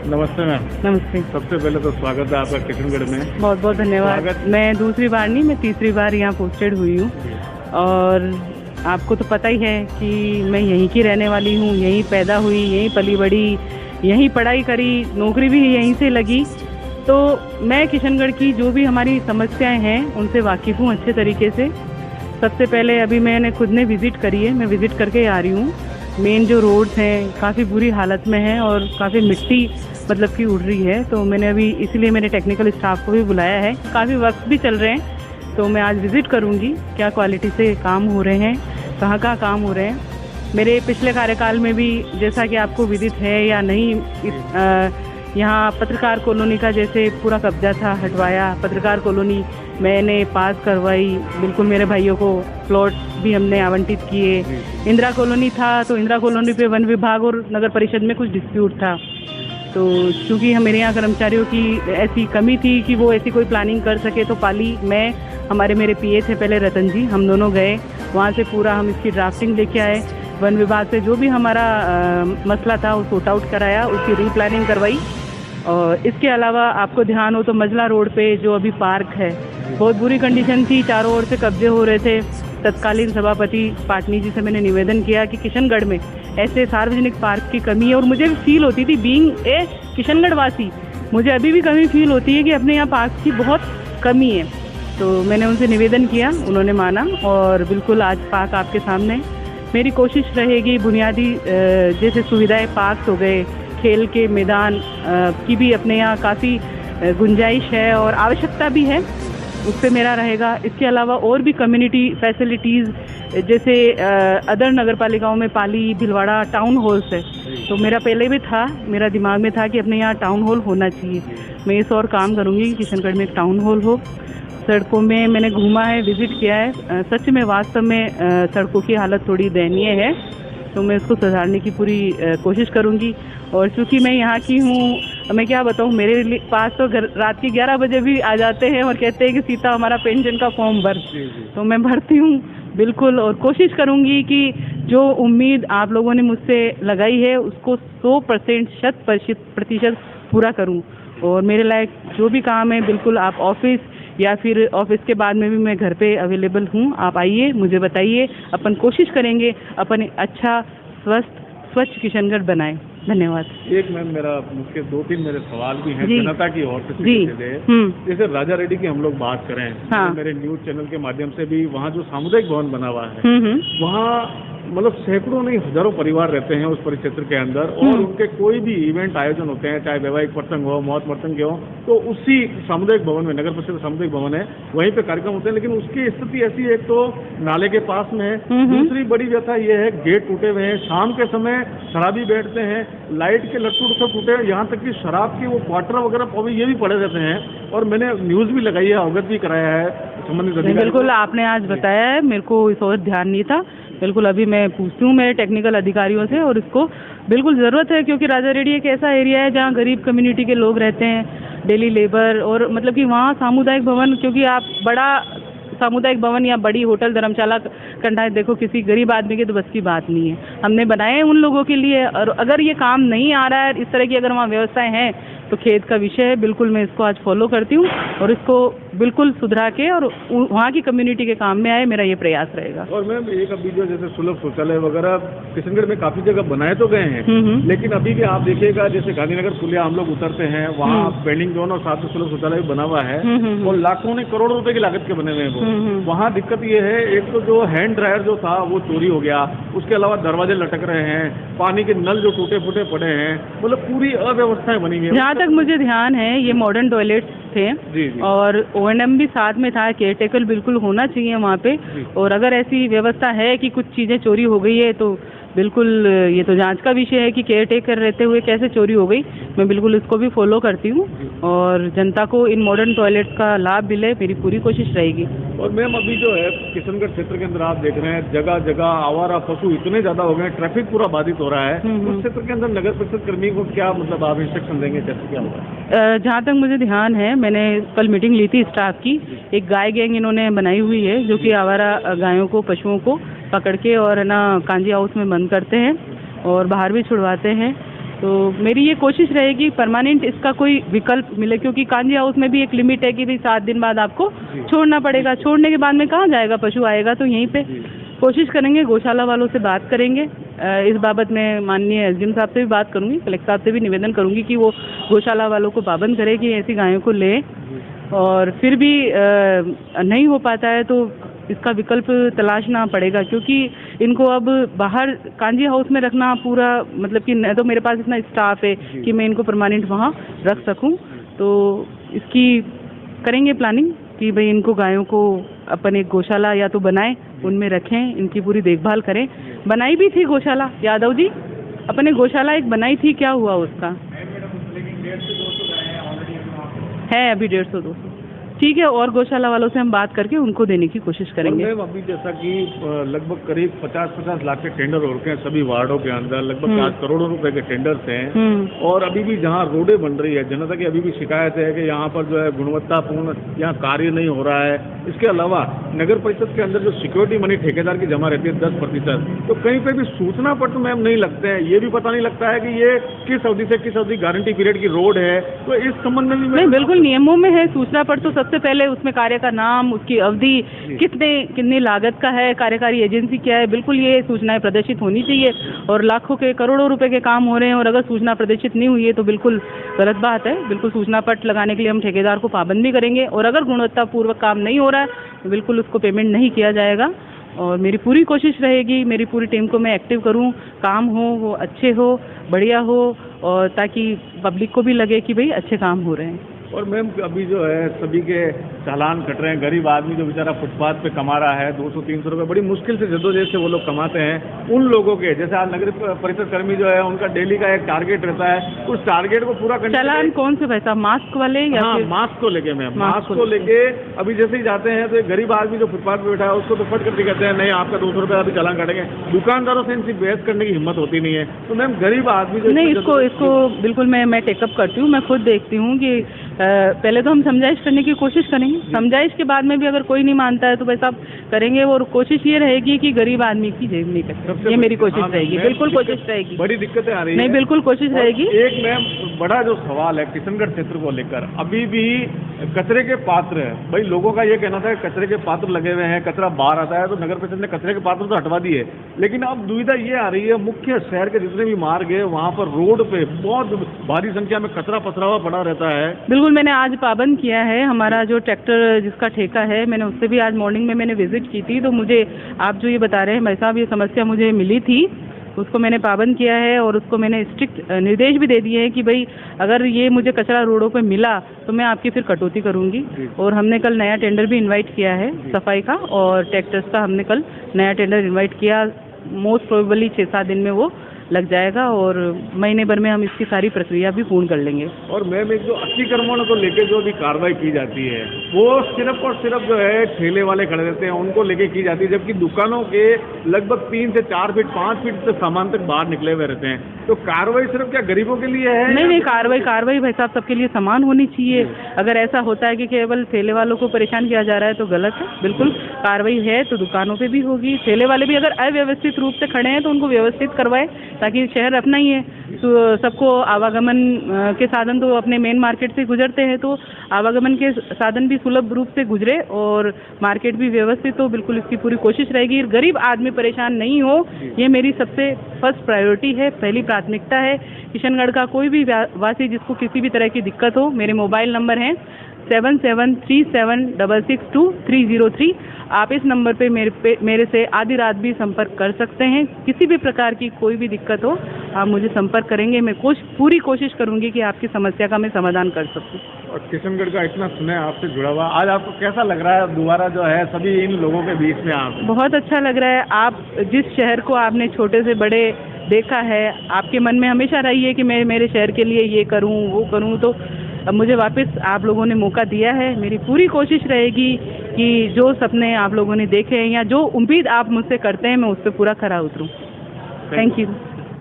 नमस्ते मैम। नमस्ते। सबसे पहले तो स्वागत है आपका किशनगढ़ में। बहुत बहुत धन्यवाद। मैं दूसरी बार नहीं, मैं तीसरी बार यहाँ पोस्टेड हुई हूँ और आपको तो पता ही है कि मैं यहीं की रहने वाली हूँ, यहीं पैदा हुई, यहीं पली बड़ी, यहीं पढ़ाई करी, नौकरी भी यहीं से लगी। तो मैं किशनगढ़ की जो भी हमारी समस्याएं हैं उनसे वाकिफ़ हूँ अच्छे तरीके से। सबसे पहले अभी मैंने खुद ने विज़िट करी है, मैं विज़िट करके आ रही हूँ। मेन जो रोड्स हैं काफ़ी बुरी हालत में हैं और काफ़ी मिट्टी मतलब कि उड़ रही है। तो मैंने अभी इसलिए मेरे टेक्निकल स्टाफ को भी बुलाया है। काफ़ी वक्त भी चल रहे हैं, तो मैं आज विज़िट करूँगी क्या क्वालिटी से काम हो रहे हैं, कहाँ कहाँ काम हो रहे हैं। मेरे पिछले कार्यकाल में भी जैसा कि आपको विदित है या नहीं, यहाँ पत्रकार कॉलोनी का जैसे पूरा कब्जा था हटवाया, पत्रकार कॉलोनी मैंने पास करवाई, बिल्कुल मेरे भाइयों को प्लॉट भी हमने आवंटित किए। इंदिरा कॉलोनी था तो इंदिरा कॉलोनी पे वन विभाग और नगर परिषद में कुछ डिस्प्यूट था, तो क्योंकि मेरे यहाँ कर्मचारियों की ऐसी कमी थी कि वो ऐसी कोई प्लानिंग कर सके, तो पाली मैं मेरे पीए थे पहले रतन जी, हम दोनों गए वहाँ से पूरा हम इसकी ड्राफ्टिंग लेके आए। वन विभाग से जो भी हमारा मसला था वो सॉर्ट आउट कराया, उसकी रीप्लानिंग करवाई। और इसके अलावा आपको ध्यान हो तो मजला रोड पे जो अभी पार्क है बहुत बुरी कंडीशन थी, चारों ओर से कब्जे हो रहे थे। तत्कालीन सभापति पाटनी जी से मैंने निवेदन किया कि किशनगढ़ में ऐसे सार्वजनिक पार्क की कमी है और मुझे भी फील होती थी बीइंग ए किशनगढ़ वासी, मुझे अभी भी कमी फील होती है कि अपने यहाँ पार्क की बहुत कमी है। तो मैंने उनसे निवेदन किया, उन्होंने माना और बिल्कुल आज पार्क आपके सामने। मेरी कोशिश रहेगी बुनियादी जैसे सुविधाएं, पार्क हो गए, खेल के मैदान की भी अपने यहाँ काफ़ी गुंजाइश है और आवश्यकता भी है, उस पर मेरा रहेगा। इसके अलावा और भी कम्युनिटी फैसिलिटीज़ जैसे अदर नगर पालिकाओं में पाली, भीलवाड़ा टाउन हॉल्स है, तो मेरा पहले भी था, मेरा दिमाग में था कि अपने यहाँ टाउन हॉल होना चाहिए। मैं इस और काम करूँगी कि किशनगढ़ में एक टाउन हॉल हो। सड़कों में मैंने घूमा है, विज़िट किया है, सच में वास्तव में सड़कों की हालत थोड़ी दयनीय है, तो मैं इसको सुधारने की पूरी कोशिश करूँगी। और चूँकि मैं यहाँ की हूँ, मैं क्या बताऊँ, मेरे पास तो रात के 11 बजे भी आ जाते हैं और कहते हैं कि सीता हमारा पेंशन का फॉर्म भर, तो मैं भरती हूँ बिल्कुल। और कोशिश करूँगी कि जो उम्मीद आप लोगों ने मुझसे लगाई है उसको 100% 100% पूरा करूँ। और मेरे लायक जो भी काम है बिल्कुल आप ऑफिस या फिर ऑफिस के बाद में भी मैं घर पे अवेलेबल हूँ, आप आइए, मुझे बताइए, अपन कोशिश करेंगे अपन अच्छा स्वस्थ स्वच्छ किशनगढ़ बनाएं। धन्यवाद। एक मैम मेरा मुख्य 2-3 मेरे सवाल भी हैं जनता की ओर से। जैसे राजा रेड्डी की हम लोग बात करें, हाँ। मेरे न्यूज चैनल के माध्यम से भी वहाँ जो सामुदायिक भवन बना हुआ है वहाँ मतलब सैकड़ों नहीं हजारों परिवार रहते हैं उस परिक्षेत्र के अंदर, और उनके कोई भी इवेंट आयोजन होते हैं, चाहे वैवाहिक प्रसंग हो, मौत प्रसंग हो, तो उसी सामुदायिक भवन में, नगर परिषद सामुदायिक भवन है, वहीं पे कार्यक्रम होते हैं। लेकिन उसकी स्थिति ऐसी है, एक तो नाले के पास में है, दूसरी बड़ी व्यथा ये है गेट टूटे हुए हैं, शाम के समय शराबी बैठते हैं, लाइट के लट्टू सब टूटे हैं, यहाँ तक कि शराब की वो क्वार्टर वगैरह ये भी पड़े रहते हैं। और मैंने न्यूज़ भी लगाई है, अवगत भी कराया है संबंधित अधिकारी। बिल्कुल आपने आज बताया है, मेरे को इस और ध्यान नहीं था। बिल्कुल अभी मैं पूछती हूँ मेरे टेक्निकल अधिकारियों से, और इसको बिल्कुल ज़रूरत है क्योंकि राजा रेड्डी एक ऐसा एरिया है जहाँ गरीब कम्युनिटी के लोग रहते हैं, डेली लेबर, और मतलब कि वहाँ सामुदायिक भवन, क्योंकि आप बड़ा सामुदायिक भवन या बड़ी होटल धर्मशाला करना है, देखो किसी गरीब आदमी के तो बस की बात नहीं है। हमने बनाए हैं उन लोगों के लिए, और अगर ये काम नहीं आ रहा है, इस तरह की अगर वहाँ व्यवस्थाएं हैं तो खेद का विषय है। बिल्कुल मैं इसको आज फॉलो करती हूँ और इसको बिल्कुल सुधरा के और वहाँ की कम्युनिटी के काम में आए, मेरा ये प्रयास रहेगा। और मैम एक अभी जो जैसे सुलभ शौचालय वगैरह किशनगढ़ में काफी जगह बनाए तो गए हैं, लेकिन अभी भी आप देखिएगा जैसे गांधीनगर पुलिया हम लोग उतरते हैं, वहाँ पेंडिंग जोन और साथ में सुलभ शौचालय बना हुआ है और लाखों ने करोड़ों रुपए की लागत के बने हुए हैं वो। वहाँ दिक्कत ये है, एक तो जो हैंड ड्रायर जो था वो चोरी हो गया, उसके अलावा दरवाजे लटक रहे हैं, पानी के नल जो टूटे फूटे पड़े हैं, मतलब पूरी अव्यवस्थाएं बनी हुई है। जहाँ तक मुझे ध्यान है ये मॉडर्न टॉयलेट्स थे जी। और O&M भी साथ में था, केयरटेकर बिल्कुल होना चाहिए वहाँ पे। और अगर ऐसी व्यवस्था है कि कुछ चीज़ें चोरी हो गई है तो बिल्कुल ये तो जांच का विषय है कि केयरटेकर रहते हुए कैसे चोरी हो गई। मैं बिल्कुल इसको भी फॉलो करती हूँ और जनता को इन मॉडर्न टॉयलेट का लाभ मिले, मेरी पूरी कोशिश रहेगी। और मैम अभी जो है किशनगढ़ क्षेत्र के अंदर आप देख रहे हैं जगह जगह आवारा पशु इतने ज़्यादा हो गए, ट्रैफिक पूरा बाधित हो रहा है, उस क्षेत्र के अंदर नगर परिषद कर्मी को क्या मतलब आप इंस्ट्रक्शन देंगे, कैसे क्या होगा? जहाँ तक मुझे ध्यान है, मैंने कल मीटिंग ली थी स्टाफ की, एक गाय गैंग इन्होंने बनाई हुई है जो कि आवारा गायों को, पशुओं को पकड़ के और ना कांजी हाउस में बंद करते हैं और बाहर भी छुड़वाते हैं। तो मेरी ये कोशिश रहेगी परमानेंट इसका कोई विकल्प मिले, क्योंकि कांजी हाउस में भी एक लिमिट है कि भाई 7 दिन बाद आपको छोड़ना पड़ेगा। छोड़ने के बाद में कहाँ जाएगा पशु, आएगा तो यहीं पे। कोशिश करेंगे, गौशाला वालों से बात करेंगे इस बाबत में। माननीय एसडीएम साहब से भी बात करूंगी, कलेक्टर साहब से भी निवेदन करूंगी कि वो गौशाला वालों को पाबंद करे कि ऐसी गायों को ले, और फिर भी नहीं हो पाता है तो इसका विकल्प तलाशना पड़ेगा, क्योंकि इनको अब बाहर कांजी हाउस में रखना पूरा मतलब कि न तो मेरे पास इतना स्टाफ है कि मैं इनको परमानेंट वहाँ रख सकूं। तो इसकी करेंगे प्लानिंग कि भाई इनको गायों को अपन एक गौशाला या तो बनाएं, उनमें रखें, इनकी पूरी देखभाल करें। बनाई भी थी गौशाला, यादव जी अपने गौशाला एक बनाई थी, क्या हुआ उसका? है अभी 150-200। ठीक है, और गौशाला वालों से हम बात करके उनको देने की कोशिश करेंगे। मैम अभी जैसा कि लगभग करीब 50-50 लाख के टेंडर हो रखे हैं सभी वार्डों के अंदर, लगभग 5 करोड़ रुपए के टेंडर्स हैं, और अभी भी जहां रोडें बन रही है, जनता की अभी भी शिकायत है कि यहाँ पर जो है गुणवत्तापूर्ण यहाँ कार्य नहीं हो रहा है। इसके अलावा नगर परिषद के अंदर जो सिक्योरिटी मनी ठेकेदार की जमा रहती है 10%, तो कहीं पे भी सूचना पत्र मैम नहीं लगते हैं। ये भी पता नहीं लगता है कि ये किस अवधि से किस अवधि गारंटी पीरियड की रोड है। तो इस संबंध में भी नहीं, बिल्कुल नियमों में है सूचना पत्र। तो सबसे पहले उसमें कार्य का नाम, उसकी अवधि, कितनी लागत का है, कार्यकारी एजेंसी क्या है, बिल्कुल ये सूचनाएं प्रदर्शित होनी चाहिए। और लाखों के करोड़ों रुपए के काम हो रहे हैं और अगर सूचना प्रदर्शित नहीं हुई है तो बिल्कुल गलत बात है। बिल्कुल सूचना पत्र लगाने के लिए हम ठेकेदार को पाबंद भी करेंगे, और अगर गुणवत्तापूर्वक काम नहीं हो रहा है तो बिल्कुल उसको पेमेंट नहीं किया जाएगा। और मेरी पूरी कोशिश रहेगी, मेरी पूरी टीम को मैं एक्टिव करूं, काम हो वो अच्छे हो, बढ़िया हो, और ताकि पब्लिक को भी लगे कि भाई अच्छे काम हो रहे हैं। और मैम अभी जो है सभी के चालान कट रहे हैं। गरीब आदमी जो बेचारा फुटपाथ पे कमा रहा है 200-300 रुपये, बड़ी मुश्किल से जद्दोजहद से वो लोग कमाते हैं। उन लोगों के जैसे आज नगर परिषद कर्मी जो है उनका डेली का एक टारगेट रहता है, उस टारगेट को पूरा करने। चालान कौन से पैसा, मास्क वाले या? हाँ, मास्क को लेके मैम, मास्क को लेके अभी जैसे ही जाते हैं तो एक गरीब आदमी जो फुटपाथ पे बैठा है उसको तो फट करके कहते हैं नहीं आपका 200 रुपये अभी चालान काटेंगे। दुकानदारों से इनकी बहस करने की हिम्मत होती नहीं है। तो मैम गरीब आदमी जो नहीं, इसको बिल्कुल मैं टेकअप करती हूँ। मैं खुद देखती हूँ कि पहले तो हम समझाइश करने की कोशिश करेंगे, समझाइश के बाद में भी अगर कोई नहीं मानता है तो भाई साहब करेंगे, और कोशिश ये रहेगी कि गरीब आदमी की जेब नहीं कटे। ये मेरी कोशिश रहेगी, बिल्कुल कोशिश रहेगी। बड़ी दिक्कतें आ रही है। नहीं, बिल्कुल कोशिश रहेगी। एक मैम बड़ा जो सवाल है किशनगढ़ क्षेत्र को लेकर, अभी भी कचरे के पात्र है। भाई लोगों का ये कहना था कि कचरे के पात्र लगे हुए हैं, कचरा बाहर आता है, तो नगर परिषद ने कचरे के पात्र तो हटवा दिए, लेकिन अब दुविधा ये आ रही है मुख्य शहर के जितने भी मार्ग है वहाँ पर रोड पे बहुत भारी संख्या में कचरा पसरा हुआ पड़ा रहता है। बिल्कुल, मैंने आज पाबंद किया है। हमारा जो ट्रैक्टर जिसका ठेका है, मैंने उससे भी आज मॉर्निंग में मैंने विजिट की थी, तो मुझे आप जो ये बता रहे हैं भाई साहब, ये समस्या मुझे मिली थी, उसको मैंने पाबंद किया है और उसको मैंने स्ट्रिक्ट निर्देश भी दे दिए हैं कि भाई अगर ये मुझे कचरा रोडों पे मिला तो मैं आपकी फिर कटौती करूंगी। और हमने कल नया टेंडर भी इनवाइट किया है सफाई का, और ट्रैक्टर्स का हमने कल नया टेंडर इनवाइट किया। मोस्ट प्रोबेबली 6-7 दिन में वो लग जाएगा, और महीने भर में हम इसकी सारी प्रक्रिया भी पूर्ण कर लेंगे। और मैम एक जो अतिक्रमण को लेके जो भी कार्रवाई की जाती है वो सिर्फ और सिर्फ जो है ठेले वाले खड़े रहते हैं उनको लेके की जाती है, जबकि दुकानों के लगभग 3 से 4 फीट 5 फीट से सामान तक बाहर निकले हुए रहते हैं। तो कार्रवाई सिर्फ क्या गरीबों के लिए है? नहीं, कार्रवाई भाई साहब सबके लिए समान होनी चाहिए। अगर ऐसा होता है कि केवल ठेले वालों को परेशान किया जा रहा है तो गलत है। बिल्कुल कार्रवाई है तो दुकानों पे भी होगी। ठेले वाले भी अगर अव्यवस्थित रूप से खड़े हैं तो उनको व्यवस्थित करवाए, ताकि शहर अपना ही है, तो सबको आवागमन के साधन तो अपने मेन मार्केट से गुजरते हैं, तो आवागमन के साधन भी सुलभ रूप से गुजरे और मार्केट भी व्यवस्थित हो। बिल्कुल इसकी पूरी कोशिश रहेगी, गरीब आदमी परेशान नहीं हो, ये मेरी सबसे फर्स्ट प्रायोरिटी है, पहली प्राथमिकता है। किशनगढ़ का कोई भी वासी जिसको किसी भी तरह की दिक्कत हो, मेरे मोबाइल नंबर हैं 7737662303। आप इस नंबर पे मेरे से आधी रात भी संपर्क कर सकते हैं। किसी भी प्रकार की कोई भी दिक्कत हो आप मुझे संपर्क करेंगे, मैं पूरी कोशिश करूंगी कि आपकी समस्या का मैं समाधान कर सकूं। और किशनगढ़ का इतना सुना है आपसे जुड़ा हुआ, आज आपको कैसा लग रहा है दोबारा जो है सभी इन लोगों के बीच में? आप बहुत अच्छा लग रहा है। आप जिस शहर को आपने छोटे से बड़े देखा है, आपके मन में हमेशा रही है कि मैं मेरे शहर के लिए ये करूं वो करूं, तो अब मुझे वापस आप लोगों ने मौका दिया है। मेरी पूरी कोशिश रहेगी कि जो सपने आप लोगों ने देखे हैं या जो उम्मीद आप मुझसे करते हैं मैं उस पर पूरा खरा उतरूं। Thank you.